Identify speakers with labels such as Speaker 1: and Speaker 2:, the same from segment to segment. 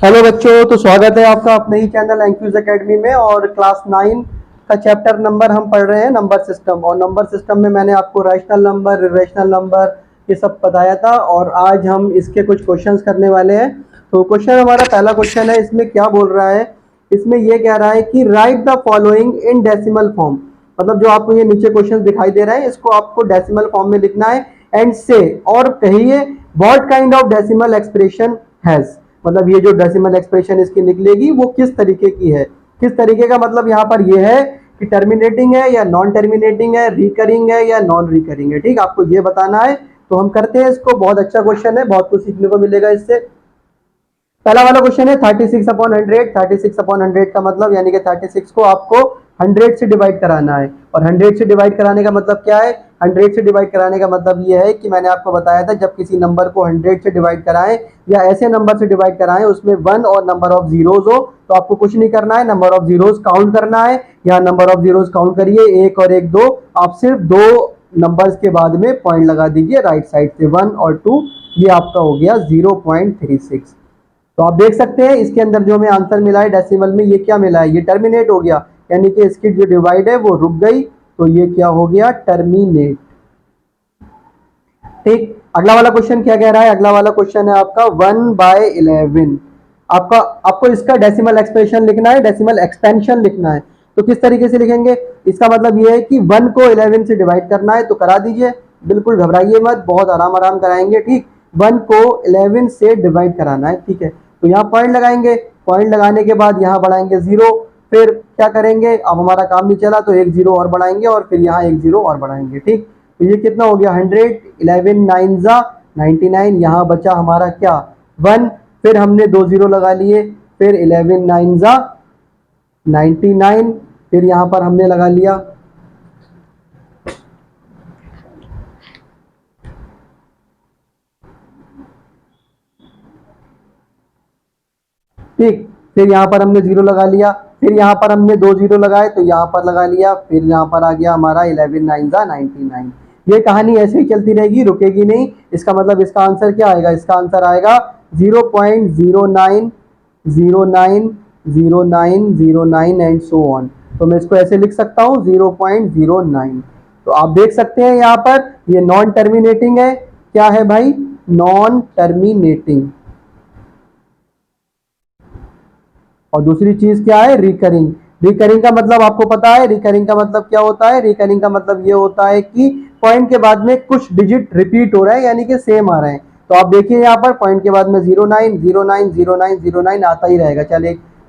Speaker 1: Hello बच्चों, तो स्वागत है आपका अपने ही चैनल एंक्यूज एकेडमी में। और क्लास 9 का चैप्टर नंबर हम पढ़ रहे हैं नंबर सिस्टम। और नंबर सिस्टम में मैंने आपको रैशनल नंबर, इरेशनल नंबर ये सब बताया था। और आज हम इसके कुछ क्वेश्चंस करने वाले हैं। तो क्वेश्चन हमारा पहला क्वेश्चन है, इसमें क्या बोल रहा है? इसमें ये कह रहा है कि right the following in decimal form. मतलब जो आपको ये नीचे क्वेश्चन दिखाई दे रहा है, इसको आपको डेसिमल फॉर्म में लिखना है। एंड से, और कहिए what kind of decimal expression has. मतलब ये जो डेसिमल एक्सप्रेशन इसकी निकलेगी वो किस तरीके की है। किस तरीके का मतलब यहाँ पर ये है कि टर्मिनेटिंग है या नॉन टर्मिनेटिंग है, रिकरिंग है या नॉन रिकरिंग है। ठीक, आपको ये बताना है। तो हम करते हैं इसको। बहुत अच्छा क्वेश्चन है, बहुत कुछ सीखने को मिलेगा इससे। पहला वाला क्वेश्चन है 36/100। 36/100 का मतलब यानी कि 36 को आपको 100 से डिवाइड कराना है। और 100 से डिवाइड कराने का मतलब क्या है? 100 से डिवाइड कराने का मतलब ये है कि मैंने आपको बताया था, जब किसी नंबर को 100 से डिवाइड कराएं या ऐसे नंबर से डिवाइड कराएं उसमें 1 और नंबर ऑफ जीरोस हो, तो आपको कुछ नहीं करना है, नंबर ऑफ जीरोस काउंट करना है। यहाँ नंबर ऑफ जीरोस काउंट करिए, 1 और 1 2। आप सिर्फ दो नंबर्स के बाद में पॉइंट लगा दीजिए राइट साइड से, 1 और 2। ये आपका हो गया 0.36। तो आप देख सकते हैं इसके अंदर जो हमें आंसर मिला है डेसिमल में, ये क्या मिला है? ये टर्मिनेट हो गया, यानी कि इसकी जो डिवाइड है वो रुक गई। तो ये क्या हो गया? टर्मिनेट। ठीक, अगला वाला क्वेश्चन क्या कह रहा है? अगला वाला क्वेश्चन है आपका 1/11। आपको इसका डेसिमल एक्सप्रेशन लिखना है, डेसिमल एक्सपेंशन लिखना है। तो किस तरीके से लिखेंगे? इसका मतलब ये है कि 1 को 11 से डिवाइड करना है, तो करा दीजिए। बिल्कुल घबराइए मत, बहुत आराम आराम कराएंगे। ठीक, 1 को 11 से डिवाइड कराना है। ठीक है, तो यहाँ पॉइंट लगाएंगे। पॉइंट लगाने के बाद यहाँ बढ़ाएंगे 0। फिर क्या करेंगे? अब हमारा काम नहीं चला तो एक 0 और बढ़ाएंगे, और फिर यहाँ एक 0 और बढ़ाएंगे। ठीक, तो ये कितना हो गया? 100। 11 9 जा 99। यहाँ बचा हमारा क्या? 1। फिर हमने 2 0 लगा लिए। फिर 11 9 जा 99। फिर यहाँ पर हमने लगा लिया ठीक। फिर यहाँ पर हमने 0 लगा लिया। फिर यहाँ पर हमने 2 0 लगाए, तो यहाँ पर लगा लिया। फिर यहाँ पर आ गया हमारा 11 9 जा 99। ये कहानी ऐसे ही चलती रहेगी, रुकेगी नहीं। इसका मतलब इसका आंसर क्या आएगा? इसका आंसर आएगा 0.09090909 एंड सो ऑन। तो मैं इसको ऐसे लिख सकता हूँ 0.09। तो आप देख सकते हैं यहाँ पर ये नॉन टर्मिनेटिंग है। क्या है भाई? Non terminating. और दूसरी चीज क्या है? रिकरिंग। रिकरिंग का मतलब आपको पता है, रिकरिंग का मतलब क्या होता है? रिकरिंग का मतलब ये होता है कि पॉइंट के बाद में कुछ डिजिट रिपीट हो रहे हैं, यानी कि सेम आ रहे हैं। तो आप देखिए यहाँ पर पॉइंट के बाद में 09 09 09 09 आता ही रहेगा,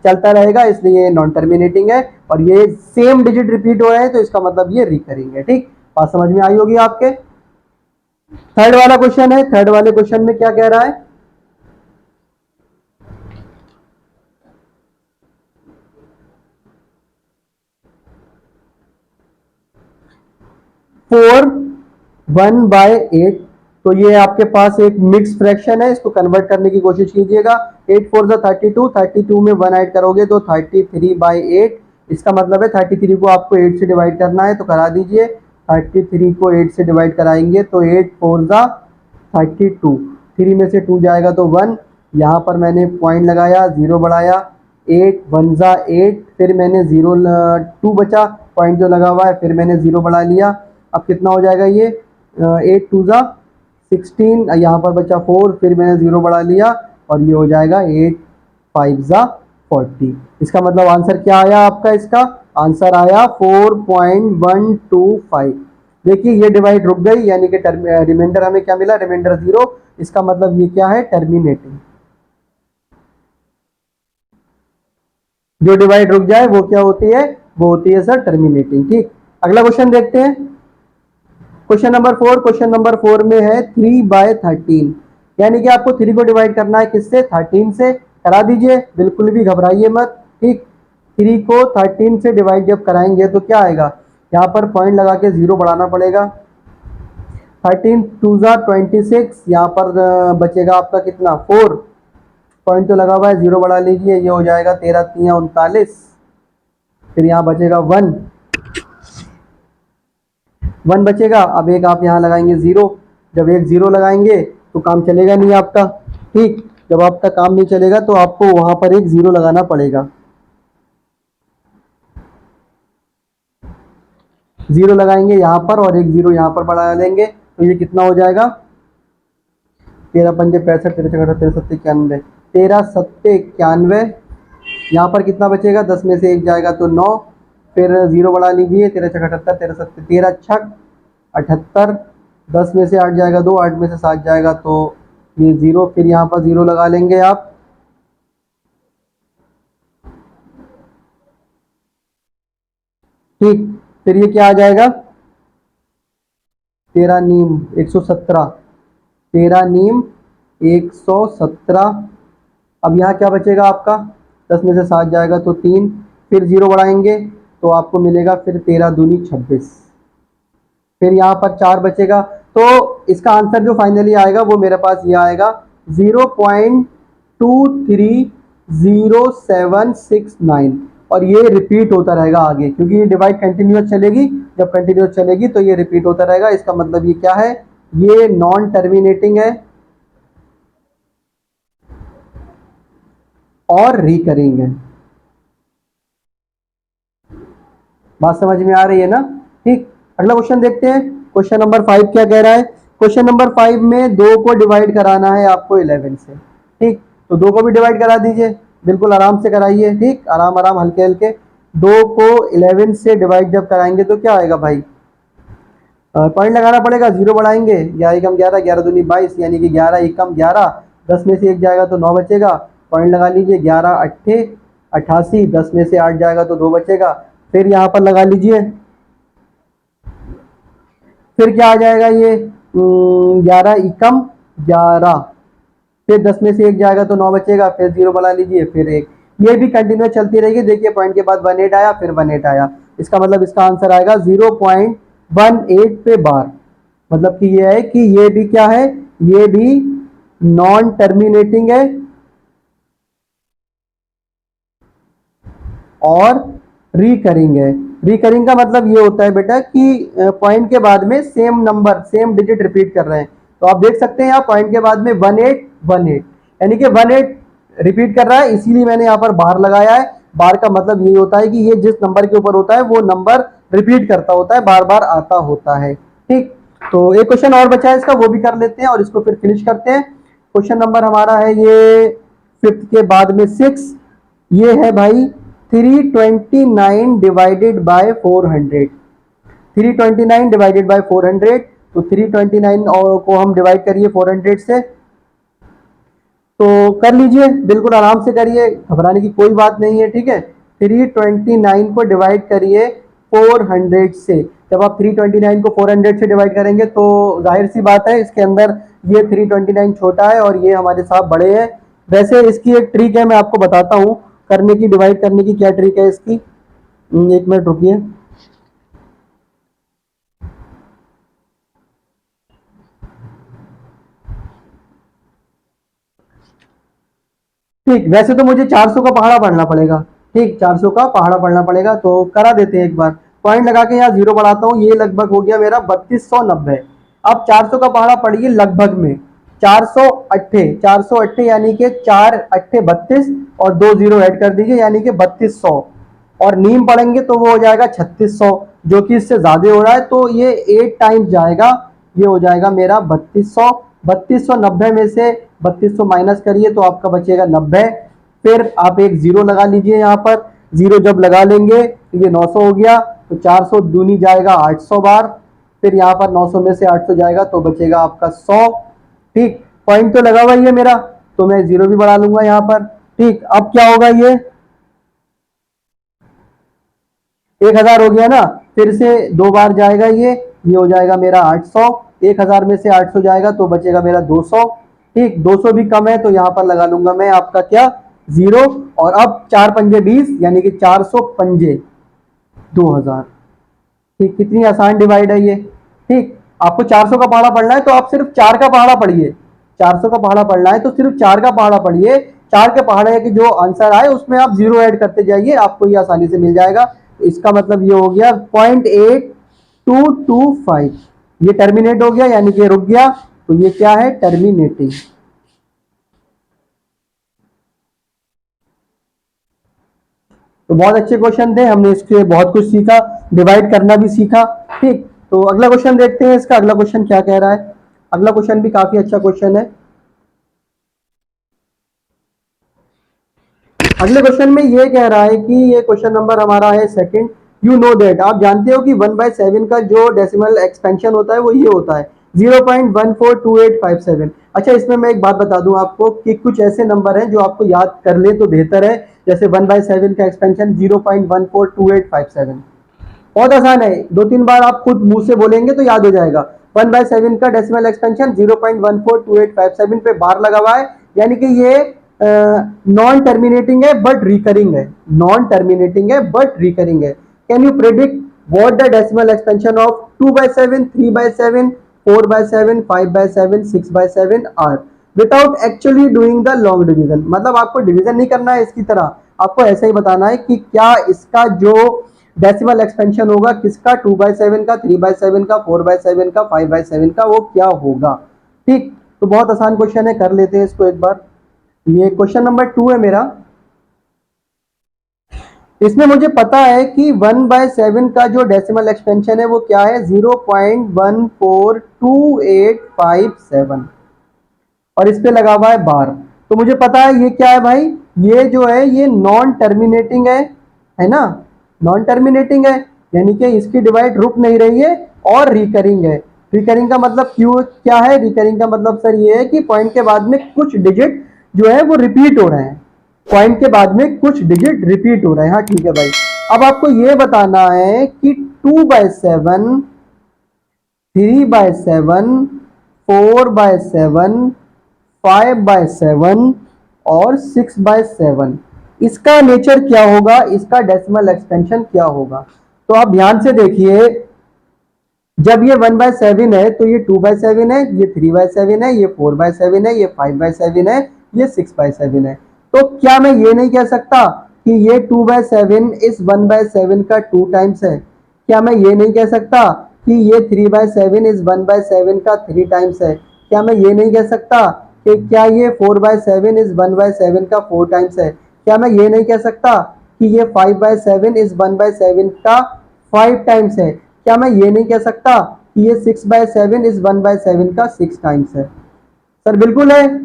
Speaker 1: चलता रहेगा, इसलिए ये नॉन टर्मिनेटिंग है। और ये सेम डिजिट रिपीट हो रहे हैं, तो इसका मतलब ये रिकरिंग है। ठीक, बात समझ में आई होगी आपके। थर्ड वाला क्वेश्चन है। थर्ड वाले क्वेश्चन में क्या कह रहा है? 4 1/8। तो ये आपके पास एक मिक्स फ्रैक्शन है, इसको कन्वर्ट करने की कोशिश कीजिएगा। 8 4 जा 32। 32 में 1 ऐड करोगे तो 33/8। इसका मतलब है 33 को आपको 8 से डिवाइड करना है, तो करा दीजिए। 33 को 8 से डिवाइड कराएंगे तो 8 4 जा 32। 3 में से 2 जाएगा तो 1। यहाँ पर मैंने पॉइंट लगाया, 0 बढ़ाया। 8 1 जा 8। फिर मैंने 0 2 बचा, पॉइंट जो लगा हुआ है, फिर मैंने 0 बढ़ा लिया। अब कितना हो जाएगा ये? 8 2 जा 16। यहाँ पर बचा 4, फिर मैंने 0 बढ़ा लिया, और ये हो जाएगा 8 5 जा 40। इसका मतलब आंसर क्या आया आपका? इसका आंसर आया 4.125। देखिए ये डिवाइड रुक गई, यानी कि रिमाइंडर हमें क्या मिला? रिमाइंडर 0। इसका मतलब ये क्या है? टर्मिनेटिंग। जो डिवाइड रुक जाए वो क्या होती है? वो होती है सर टर्मिनेटिंग। ठीक, अगला क्वेश्चन देखते हैं। Question number 4। क्वेश्चन नंबर 4 में है 3/13। यानी कि आपको 3 को डिवाइड करना है किससे? 13 से। करा दीजिए, बिल्कुल भी घबराइए मत। ठीक, 3 को 13 से डिवाइड जब कराएंगे तो क्या आएगा? यहाँ पर पॉइंट लगा के 0 बढ़ाना पड़ेगा। 13 2 जा 26। यहाँ पर बचेगा आपका कितना? 4। पॉइंट तो लगा हुआ है, 0 बढ़ा लीजिए, ये हो जाएगा 13 3 39। फिर यहाँ बचेगा 1 बचेगा। अब एक आप यहाँ लगाएंगे 0। जब एक 0 लगाएंगे तो काम चलेगा नहीं आपका। ठीक, जब आपका काम नहीं चलेगा तो आपको वहां पर एक जीरो लगाना पड़ेगा। जीरो लगाएंगे यहाँ पर और एक जीरो यहाँ पर बढ़ा लेंगे, तो ये कितना हो जाएगा, 13×5 = 65, 13×6 = 13 × 7 = 91, 13×7 = 91। यहाँ पर कितना बचेगा, 10 में से 1 जाएगा तो 9, फिर जीरो बढ़ा लीजिए, 13×6 = 78, 13×6 = 78, 10 में से 8 जाएगा 2, 8 में से 7 जाएगा तो ये जीरो, फिर यहाँ पर जीरो लगा लेंगे आप। ठीक, फिर ये क्या आ जाएगा, 13 नीम 117, 13 नीम 117। अब यहाँ क्या बचेगा आपका, 10 में से 7 जाएगा तो 3, फिर जीरो बढ़ाएंगे तो आपको मिलेगा फिर 13 दूनी 26, फिर यहाँ पर 4 बचेगा। तो इसका आंसर जो फाइनली आएगा वो मेरे पास ये आएगा 0.230769, और ये रिपीट होता रहेगा आगे, क्योंकि ये डिवाइड कंटिन्यूअस चलेगी, जब कंटिन्यूअस चलेगी तो ये रिपीट होता रहेगा। इसका मतलब ये क्या है, ये नॉन टर्मिनेटिंग है और रिकरिंग है। बात समझ में आ रही है ना। ठीक, अगला क्वेश्चन देखते हैं। क्वेश्चन नंबर 5 क्या कह रहा है, क्वेश्चन नंबर 5 में 2 को डिवाइड कराना है आपको 11 से। ठीक, तो 2 को भी डिवाइड करा दीजिए, बिल्कुल आराम से कराइए। ठीक, आराम आराम हल्के हल्के। 2 को 11 से डिवाइड जब कराएंगे तो क्या आएगा भाई, पॉइंट लगाना पड़ेगा, जीरो बढ़ाएंगे, 11 एकम 11, 11 दूनी 22, यानी कि 11 एकम 11, 10 में से 1 जाएगा तो 9 बचेगा, पॉइंट लगा लीजिए, 11 अट्ठे 88, 10 में से 8 जाएगा तो 2 बचेगा, फिर यहाँ पर लगा लीजिए, फिर क्या आ जाएगा ये 11 एकम 11, फिर 10 में से 1 जाएगा तो 9 बचेगा, फिर जीरो बढ़ा लीजिए, फिर 1। ये भी कंटिन्यूस चलती रहेगी। देखिए पॉइंट के बाद 18 आया, फिर 18 आया, इसका मतलब इसका आंसर आएगा 0.18 पे बार। मतलब कि ये है कि ये भी क्या है, ये भी नॉन टर्मिनेटिंग है और रिकरिंग है। रिकरिंग का मतलब ये होता है बेटा कि पॉइंट के बाद में same number same digit repeat कर रहे हैं। तो आप देख सकते हैं यहाँ पॉइंट के बाद में 1818, यानी कि 18 रिपीट कर रहा है, इसीलिए मैंने यहाँ पर बार लगाया है। बार का मतलब यही होता है कि ये जिस नंबर के ऊपर होता है वो नंबर रिपीट करता होता है, बार बार आता होता है। ठीक, तो एक क्वेश्चन और बचा है इसका, वो भी कर लेते हैं और इसको फिर फिनिश करते हैं। क्वेश्चन नंबर हमारा है ये 5th के बाद में 6, ये है भाई 329 डिवाइडेड बाय 400। 329 डिवाइडेड बाय 400, तो 329 को हम डिवाइड करिए 400 से, तो कर लीजिए, बिल्कुल आराम से करिए, घबराने की कोई बात नहीं है। ठीक है, 329 को डिवाइड करिए 400 से। जब आप 329 को 400 से डिवाइड करेंगे तो जाहिर सी बात है इसके अंदर ये 329 छोटा है और ये हमारे साथ बड़े हैं। वैसे इसकी एक ट्रिक है, मैं आपको बताता हूँ करने की, डिवाइड करने की क्या ट्रिक है इसकी। एक मिनट रुकिए। ठीक, वैसे तो मुझे 400 का पहाड़ा पढ़ना पड़ेगा। ठीक, 400 का पहाड़ा पढ़ना पड़ेगा, तो करा देते हैं एक बार। पॉइंट लगा के यहाँ जीरो बढ़ाता हूँ, ये लगभग हो गया मेरा 3290। अब 400 का पहाड़ा पढ़िए लगभग में 408 यानी कि 4 अट्ठे 32 और 2 जीरो ऐड कर दीजिए यानी कि 3200, और नीम पढ़ेंगे तो वो हो जाएगा 3600, जो कि इससे ज्यादा हो रहा है, तो ये 8 टाइम्स जाएगा, ये हो जाएगा मेरा 3200। 3290 में से 3200 माइनस करिए तो आपका बचेगा 90, फिर आप एक जीरो लगा लीजिए यहाँ पर। जीरो जब लगा लेंगे तो ये 900 हो गया, तो 400 दूनी जाएगा 800 बार, फिर यहाँ पर 900 में से 800 जाएगा तो बचेगा आपका 100। ठीक, पॉइंट तो लगा हुआ ही है मेरा, तो मैं जीरो भी बढ़ा लूंगा यहाँ पर। ठीक, अब क्या होगा, ये 1000 हो गया ना, फिर से 2 बार जाएगा, ये हो जाएगा मेरा 800। 1000 में से 800 जाएगा तो बचेगा मेरा 200। ठीक, 200 भी कम है तो यहाँ पर लगा लूंगा मैं आपका क्या, जीरो, और अब 4 पंजे 20 यानी कि 400 पंजे 2000। ठीक, कितनी आसान डिवाइड है ये। ठीक, आपको 400 का पहाड़ा पढ़ना है तो आप सिर्फ 4 का पहाड़ा पढ़िए। 400 का पहाड़ा पढ़ना है तो सिर्फ 4 का पहाड़ा पढ़िए। 4 के पहाड़े के जो आंसर आए उसमें आप जीरो ऐड करते जाइए, आपको ये आसानी से मिल जाएगा। इसका मतलब ये हो गया 0.8225, ये टर्मिनेट हो गया यानी कि रुक गया, तो ये क्या है, टर्मिनेटिंग। तो बहुत अच्छे क्वेश्चन थे, हमने इसके बहुत कुछ सीखा, डिवाइड करना भी सीखा। ठीक, तो अगला क्वेश्चन देखते हैं इसका। अगला क्वेश्चन क्या कह रहा है? अगला क्वेश्चन भी काफी अच्छा क्वेश्चन है। अगले क्वेश्चन में ये कह रहा है कि ये क्वेश्चन नंबर हमारा है सेकंड। यू नो दैट, आप जानते हो कि 1/7 का जो डेसिमल एक्सपेंशन होता है वो ये होता है 0.142857। अच्छा, इसमें मैं एक बात बता दूं आपको कि कुछ ऐसे नंबर हैं जो आपको याद कर ले तो बेहतर है। जैसे 1/7 का एक्सपेंशन 0.142857, बहुत आसान है, दो तीन बार आप खुद मुंह से बोलेंगे तो याद हो जाएगा। 1/7 का डेसिमल एक्सपेंशन 0.142857 पे बार लगा हुआ है, यानी कि ये नॉन टर्मिनेटिंग है बट रिकरिंग है। नॉन टर्मिनेटिंग है बट रिकरिंग है। Can you predict what the decimal expansion of 2/7, 3/7, 4/7, 5/7, 6/7 are without actually doing the long division? मतलब आपको डिवीजन नहीं करना है इसकी तरह, आपको ऐसा ही बताना है कि क्या इसका जो डेसिमल एक्सपेंशन होगा किसका, 2/7 का, 3/7 का, 4/7 का, 5/7 का, वो क्या होगा। ठीक, तो बहुत आसान क्वेश्चन है, कर लेते हैं इसको एक बार। ये क्वेश्चन नंबर 2 है मेरा। इसमें मुझे पता है कि 1/7 का जो डेसिमल एक्सपेंशन है वो क्या है, 0.142857, और इस पे लगा हुआ है बार। तो मुझे पता है ये क्या है भाई, ये जो है ये नॉन टर्मिनेटिंग है ना, नॉन टर्मिनेटिंग है, यानी कि इसकी डिवाइड रुक नहीं रही है और रिकरिंग है। रिकरिंग का मतलब क्यों क्या है, रिकरिंग का मतलब सर ये है कि पॉइंट के बाद में कुछ डिजिट जो है वो रिपीट हो रहे हैं, पॉइंट के बाद में कुछ डिजिट रिपीट हो रहे हैं। हाँ ठीक है भाई। अब आपको ये बताना है कि 2/7, 3/7, 4/7, 5/7 और 6/7, इसका नेचर क्या होगा, इसका डेसिमल एक्सपेंशन क्या होगा। तो आप ध्यान से देखिए, जब ये 1/7 है तो ये 2/7 है, ये 3/7 है, ये 4/7 है, ये 5/7 है, ये 6/7 है। तो क्या मैं ये नहीं कह सकता कि ये 2/7 इस 1/7 का 2 टाइम्स है? क्या मैं ये नहीं कह सकता कि ये 3/7 इस 1/7 का 3 टाइम्स है? क्या मैं ये नहीं कह सकता कि क्या ये 4/7 इस 1/7 का 4 टाइम्स है? क्या मैं ये नहीं कह सकता कि ये 5/7 इस 1/7 का 5 टाइम्स है? क्या मैं ये नहीं कह सकता कि ये 6/7 इस 1/7 का 6 टाइम्स है? सर बिल्कुल है,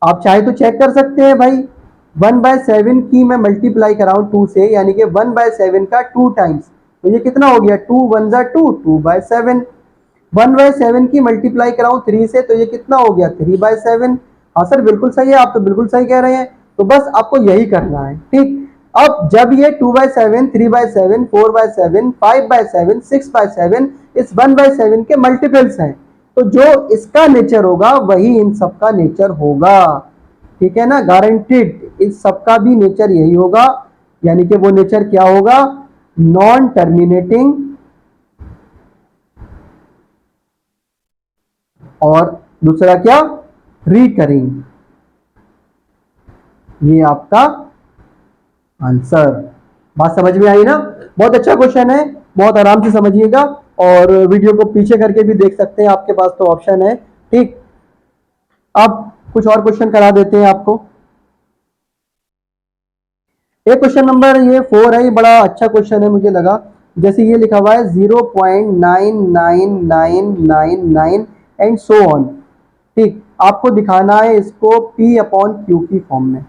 Speaker 1: आप चाहे तो चेक कर सकते हैं भाई। 1/7 की मैं मल्टीप्लाई कराऊं 2 से, यानी कि 1/7 का 2 टाइम्स, तो ये कितना हो गया, 2 1 जा 2, 2/7। 1/7 की मल्टीप्लाई कराऊं 3 से, तो ये कितना हो गया, 3/7। हाँ सर बिल्कुल सही है, आप तो बिल्कुल सही कह रहे हैं। तो बस आपको यही करना है। ठीक, अब जब ये 2/7, 3/7, 4/7, 5/7, 6/7 इस 1/7 के मल्टीपल्स हैं, तो जो इसका नेचर होगा वही इन सब का नेचर होगा। ठीक है ना, गारंटीड इस सब का भी नेचर यही होगा, यानी कि वो नेचर क्या होगा, नॉन टर्मिनेटिंग और दूसरा क्या, रिकरिंग। ये आपका आंसर। बात समझ में आई ना? बहुत अच्छा क्वेश्चन है, बहुत आराम से समझिएगा, और वीडियो को पीछे करके भी देख सकते हैं, आपके पास तो ऑप्शन है। ठीक, अब कुछ और क्वेश्चन करा देते हैं आपको। एक क्वेश्चन नंबर ये 4 है, ये बड़ा अच्छा क्वेश्चन है मुझे लगा। जैसे ये लिखा हुआ है 0.9999 एंड सो ऑन। ठीक, आपको दिखाना है इसको P/Q की फॉर्म में।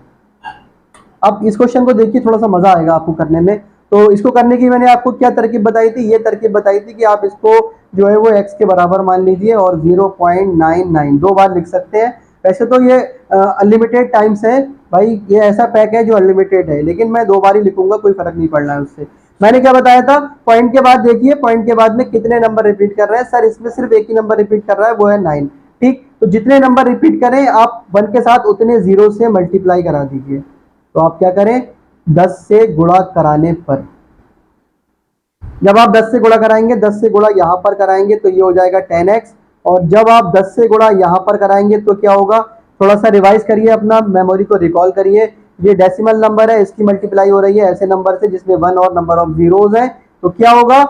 Speaker 1: अब इस क्वेश्चन को देखिए, थोड़ा सा मजा आएगा आपको करने में। तो इसको करने की मैंने आपको क्या तरकीब बताई थी, ये तरकीब बताई थी कि आप इसको जो है वो x के बराबर मान लीजिए और 0.99 दो बार लिख सकते हैं। वैसे तो ये अनलिमिटेड टाइम्स है भाई, ये ऐसा पैक है जो अनलिमिटेड है, लेकिन मैं दो बार ही लिखूंगा, कोई फर्क नहीं पड़ना है उससे। मैंने क्या बताया था, पॉइंट के बाद देखिए, पॉइंट के बाद में कितने नंबर रिपीट कर रहे हैं सर, इसमें सिर्फ एक ही नंबर रिपीट कर रहा है, वो है 9। ठीक, तो जितने नंबर रिपीट करें आप 1 के साथ उतने जीरो से मल्टीप्लाई करा दीजिए। तो आप क्या करें, 10 से गुणा कराने पर, जब आप 10 से गुणा कराएंगे, 10 से गुणा यहां पर कराएंगे तो ये हो जाएगा 10x, और जब आप 10 से गुणा यहां पर कराएंगे तो क्या होगा, थोड़ा सा रिवाइज करिए, अपना मेमोरी को रिकॉल करिए। ये डेसिमल नंबर है, इसकी मल्टीप्लाई हो रही है ऐसे नंबर से जिसमें 1 और नंबर ऑफ जीरोज है, तो क्या होगा,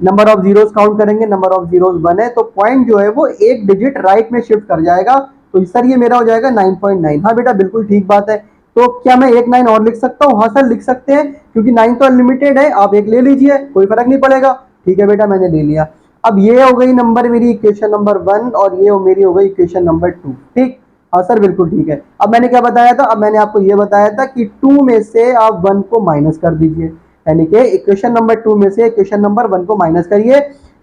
Speaker 1: नंबर ऑफ जीरोज काउंट करेंगे, नंबर ऑफ जीरोज 1 है, तो पॉइंट जो है वो एक डिजिट राइट में शिफ्ट कर जाएगा। तो सर ये मेरा हो जाएगा 9.9। हाँ बेटा बिल्कुल ठीक बात है, तो क्या मैं एक 9 और लिख सकता हूँ? हाँ सर लिख सकते हैं, क्योंकि 9 तो अनलिमिटेड है, आप एक ले लीजिए, कोई फर्क नहीं पड़ेगा। ठीक है बेटा, मैंने ले लिया। अब ये हो गई नंबर मेरी इक्वेशन नंबर 1 और ये मेरी हो गई इक्वेशन नंबर 2। ठीक, हाँ सर बिल्कुल ठीक है। अब मैंने क्या बताया था? अब मैंने आपको ये बताया था कि 2 में से आप 1 को माइनस कर दीजिए, यानी कि इक्वेशन नंबर 2 में से इक्वेशन नंबर 1 को माइनस करिए।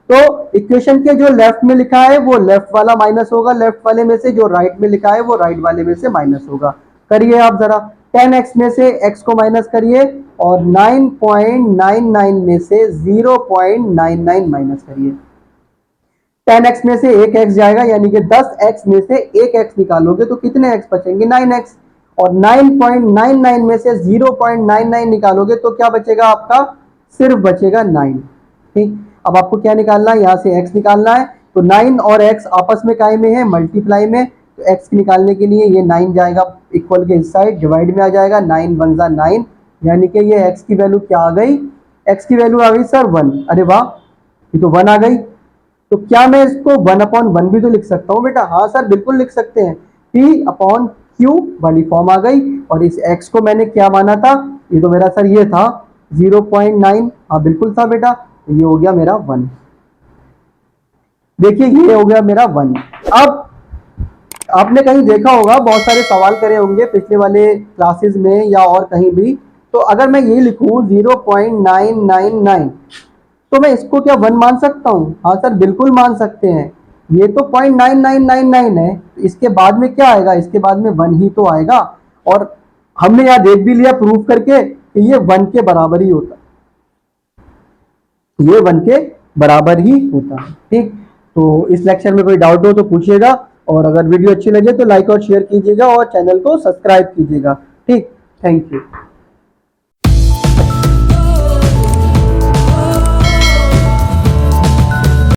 Speaker 1: तो इक्वेशन के जो लेफ्ट में लिखा है वो लेफ्ट वाला माइनस होगा, लेफ्ट वाले में से जो राइट में लिखा है वो राइट वाले में से माइनस होगा। करिए आप जरा, 10x में से x को माइनस करिए और 9.99 में से 0.99 माइनस करिए। 10x में से एक x जाएगा, यानी कि 10x में से एक x निकालोगे तो कितने x बचेंगे? 9x। और 9.99 में से 0.99 निकालोगे तो क्या बचेगा आपका? सिर्फ बचेगा 9। ठीक, अब आपको क्या निकालना है? यहाँ से x निकालना है। तो 9 और x आपस में काय में है? मल्टीप्लाई में। तो x निकालने के लिए ये 9 जाएगा इक्वल के इस साइड, डिवाइड में आ जाएगा, 9 1 जा 9, यानी कि ये x की वैल्यू क्या आ गई? x की वैल्यू आ गई सर 1। अरे वाह, ये तो 1 आ गई। तो क्या मैं इसको 1/1 भी तो लिख सकता हूँ बेटा? हाँ सर बिल्कुल लिख सकते हैं। P/Q वाली फॉर्म आ गई। और इस x को मैंने क्या माना था? ये तो मेरा सर ये था 0.9। हाँ बिल्कुल था बेटा, ये हो गया मेरा 1। देखिए ये हो गया मेरा 1। अब आपने कहीं देखा होगा, बहुत सारे सवाल करे होंगे पिछले वाले क्लासेस में या और कहीं भी, तो अगर मैं ये लिखूं 0.999 तो मैं इसको क्या 1 मान सकता हूँ? हाँ सर बिल्कुल मान सकते हैं। ये तो 0.9999 है, इसके बाद में क्या आएगा? इसके बाद में 1 ही तो आएगा। और हमने यहाँ देख भी लिया प्रूफ करके कि ये 1 के बराबर ही होता है, ये 1 के बराबर ही होता है। ठीक, तो इस लेक्चर में कोई डाउट हो तो पूछिएगा, और अगर वीडियो अच्छी लगे तो लाइक और शेयर कीजिएगा और चैनल को सब्सक्राइब कीजिएगा। ठीक, थैंक यू।